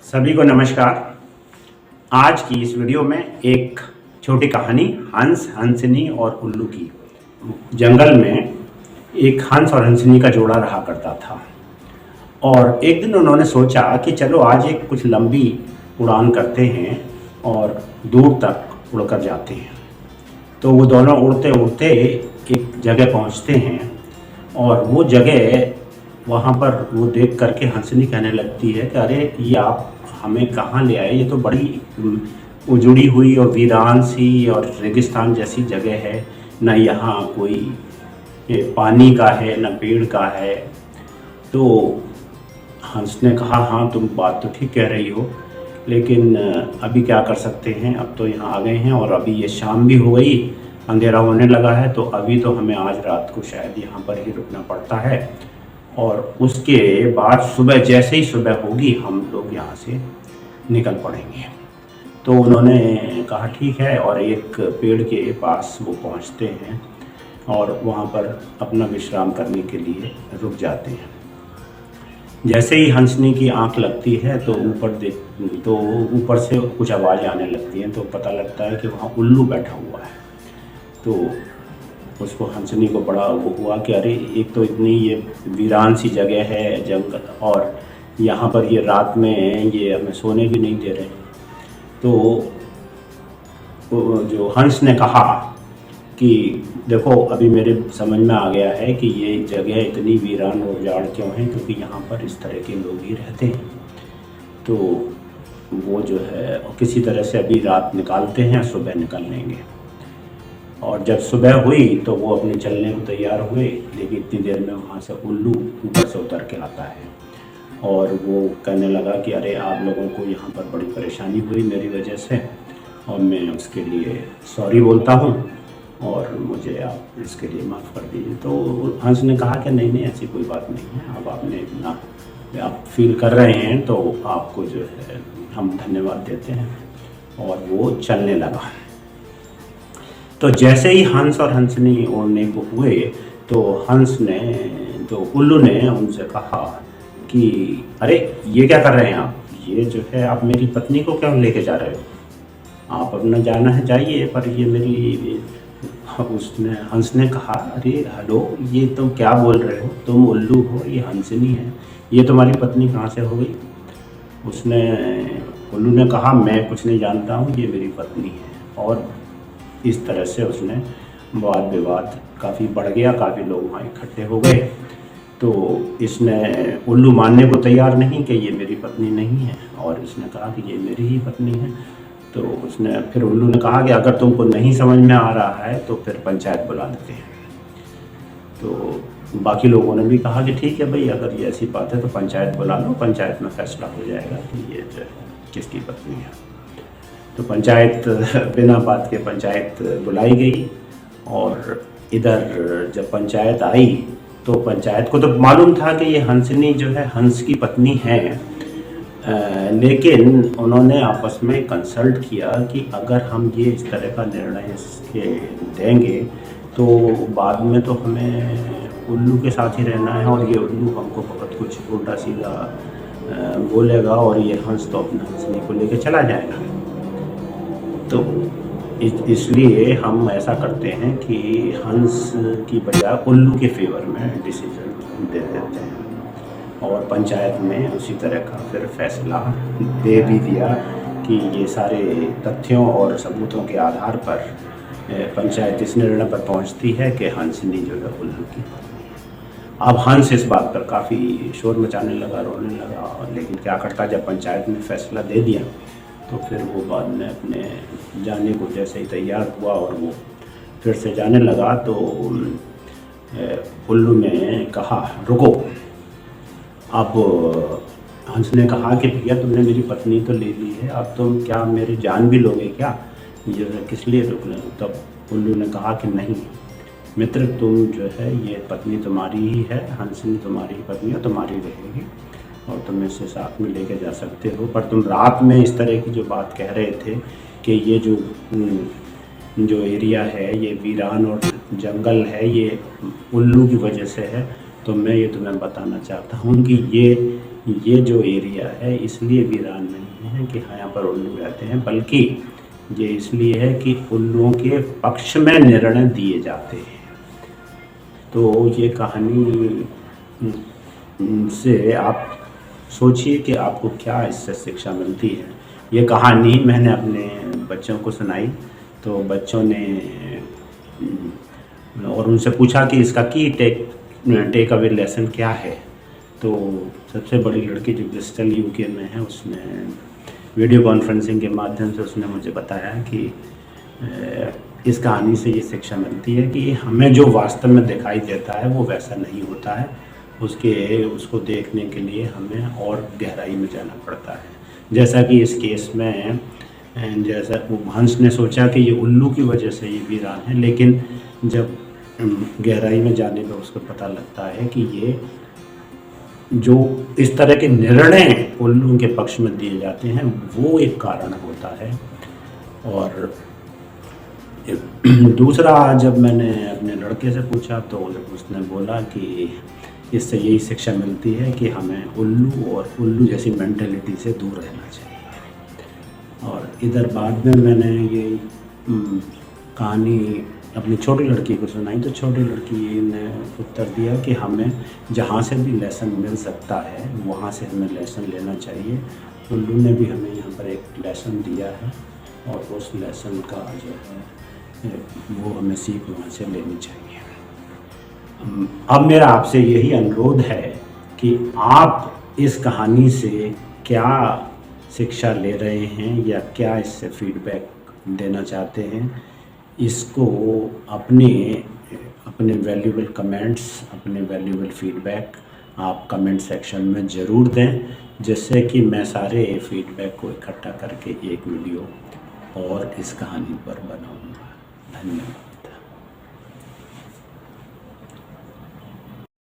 सभी को नमस्कार। आज की इस वीडियो में एक छोटी कहानी हंस, हंसनी और उल्लू की। जंगल में एक हंस और हंसनी का जोड़ा रहा करता था और एक दिन उन्होंने सोचा कि चलो आज एक कुछ लंबी उड़ान करते हैं और दूर तक उड़कर जाते हैं। तो वो दोनों उड़ते उड़ते एक जगह पहुंचते हैं और वो जगह वहाँ पर वो देख करके हंसनी कहने लगती है कि अरे ये आप हमें कहाँ ले आए, ये तो बड़ी उजड़ी हुई और वीरान सी और रेगिस्तान जैसी जगह है, न यहाँ कोई पानी का है न पेड़ का है। तो हंस ने कहा हाँ तुम बात तो ठीक कह रही हो, लेकिन अभी क्या कर सकते हैं, अब तो यहाँ आ गए हैं और अभी ये शाम भी हो गई, अंधेरा होने लगा है, तो अभी तो हमें आज रात को शायद यहाँ पर ही रुकना पड़ता है और उसके बाद सुबह जैसे ही सुबह होगी हम लोग यहाँ से निकल पड़ेंगे। तो उन्होंने कहा ठीक है और एक पेड़ के पास वो पहुँचते हैं और वहाँ पर अपना विश्राम करने के लिए रुक जाते हैं। जैसे ही हंसनी की आंख लगती है तो ऊपर से कुछ आवाज़ आने लगती है, तो पता लगता है कि वहाँ उल्लू बैठा हुआ है। तो उसको हंसनी को बड़ा वो हुआ कि अरे एक तो इतनी ये वीरान सी जगह है जंगल, और यहाँ पर ये रात में ये हमें सोने भी नहीं दे रहे। तो जो हंस ने कहा कि देखो अभी मेरे समझ में आ गया है कि ये जगह इतनी वीरान और उजाड़ क्यों है, क्योंकि यहाँ पर इस तरह के लोग ही रहते हैं। तो वो जो है किसी तरह से अभी रात निकालते हैं, सुबह निकल लेंगे। और जब सुबह हुई तो वो अपने चलने को तैयार हुए, लेकिन इतनी देर में वहाँ से उल्लू ऊपर से उतर के आता है और वो कहने लगा कि अरे आप लोगों को यहाँ पर बड़ी परेशानी हुई मेरी वजह से और मैं उसके लिए सॉरी बोलता हूँ और मुझे आप इसके लिए माफ़ कर दीजिए। तो हंस ने कहा कि नहीं नहीं ऐसी कोई बात नहीं है, अब आपने इतना आप फील कर रहे हैं तो आपको जो है हम धन्यवाद देते हैं। और वो चलने लगा। तो जैसे ही हंस और हंसनी उड़ने को हुए तो उल्लू ने उनसे कहा कि अरे ये क्या कर रहे हैं आप, ये जो है आप मेरी पत्नी को क्यों लेके जा रहे हो, आप अपना जाना है जाइए, पर ये मेरी हंस ने कहा अरे हेलो ये तुम क्या बोल रहे हो, तुम उल्लू हो, ये हंसनी है, ये तुम्हारी पत्नी कहाँ से हो गई। उल्लू ने कहा मैं कुछ नहीं जानता हूँ, ये मेरी पत्नी है। और इस तरह से उसने वाद विवाद काफ़ी बढ़ गया, काफ़ी लोग वहाँ इकट्ठे हो गए। तो इसने उल्लू मानने को तैयार नहीं कि ये मेरी पत्नी नहीं है और इसने कहा कि ये मेरी ही पत्नी है। तो फिर उल्लू ने कहा कि अगर तुमको नहीं समझ में आ रहा है तो फिर पंचायत बुला लेते हैं। तो बाकी लोगों ने भी कहा कि ठीक है भाई, अगर ये ऐसी बात है तो पंचायत बुला लो, पंचायत में फैसला हो जाएगा कि ये जो किसकी पत्नी है। तो पंचायत बिना बात के पंचायत बुलाई गई और इधर जब पंचायत आई तो पंचायत को तो मालूम था कि ये हंसनी जो है हंस की पत्नी है, लेकिन उन्होंने आपस में कंसल्ट किया कि अगर हम ये इस तरह का निर्णय इसके देंगे तो बाद में तो हमें उल्लू के साथ ही रहना है और ये उल्लू हमको बहुत कुछ उल्टा सीधा बोलेगा और ये हंस तो अपने हंसनी को लेके चला जाएगा। तो इसलिए हम ऐसा करते हैं कि हंस की बजाय उल्लू के फेवर में डिसीजन दे देते हैं। और पंचायत में उसी तरह का फिर फैसला दे भी दिया कि ये सारे तथ्यों और सबूतों के आधार पर पंचायत इस निर्णय पर पहुंचती है कि हंसनी जो है उल्लू की पत्नी है। अब हंस इस बात पर काफ़ी शोर मचाने लगा, रोने लगा, लेकिन क्या करता, जब पंचायत ने फैसला दे दिया तो फिर वो बाद में अपने जाने को जैसे ही तैयार हुआ और वो फिर से जाने लगा तो उल्लू ने कहा रुको। अब हंस ने कहा कि भैया तुमने मेरी पत्नी तो ले ली है, अब तुम क्या मेरी जान भी लोगे क्या, ये किस लिए रुक रहे हो। तब उल्लू ने कहा कि नहीं मित्र, तुम जो है ये पत्नी तुम्हारी ही है, हंसनी तुम्हारी ही पत्नी है, तुम्हारी रहेगी और तुम इसे साथ में लेके जा सकते हो। पर तुम रात में इस तरह की जो बात कह रहे थे कि ये जो एरिया है ये वीरान और जंगल है, ये उल्लू की वजह से है, तो मैं ये तुम्हें बताना चाहता हूँ कि ये ये जो एरिया है इसलिए वीरान नहीं है कि हाँ यहाँ पर उल्लू रहते हैं, बल्कि ये इसलिए है कि उल्लुओं के पक्ष में निर्णय दिए जाते हैं। तो ये कहानी से आप सोचिए कि आपको क्या इससे शिक्षा मिलती है। ये कहानी मैंने अपने बच्चों को सुनाई, तो बच्चों ने और उनसे पूछा कि इसका की टेक अवे लेसन क्या है। तो सबसे बड़ी लड़की जो ब्रिस्टल यूके में है, उसने वीडियो कॉन्फ्रेंसिंग के माध्यम से उसने मुझे बताया कि इस कहानी से ये शिक्षा मिलती है कि हमें जो वास्तव में दिखाई देता है वो वैसा नहीं होता है, उसको देखने के लिए हमें और गहराई में जाना पड़ता है। जैसा कि इस केस में जैसा हंस ने सोचा कि ये उल्लू की वजह से ये वीरान है, लेकिन जब गहराई में जाने पर उसको पता लगता है कि ये जो इस तरह के निर्णय उल्लू के पक्ष में दिए जाते हैं वो एक कारण होता है। और दूसरा, जब मैंने अपने लड़के से पूछा तो उसने बोला कि इससे यही शिक्षा मिलती है कि हमें उल्लू जैसी मेंटेलिटी से दूर रहना चाहिए। और इधर बाद में मैंने ये कहानी अपनी छोटी लड़की को सुनाई, तो छोटी लड़की ने उत्तर दिया कि हमें जहाँ से भी लेसन मिल सकता है वहाँ से हमें लेसन लेना चाहिए। उल्लू ने भी हमें यहाँ पर एक लेसन दिया है और उस लेसन का जो है वो हमें सीख वहाँ से लेनी चाहिए। अब मेरा आपसे यही अनुरोध है कि आप इस कहानी से क्या शिक्षा ले रहे हैं या क्या इससे फीडबैक देना चाहते हैं, इसको अपने वैल्यूबल कमेंट्स, अपने वैल्यूबल फीडबैक आप कमेंट सेक्शन में ज़रूर दें, जिससे कि मैं सारे फीडबैक को इकट्ठा करके एक वीडियो और इस कहानी पर बनाऊंगा। धन्यवाद।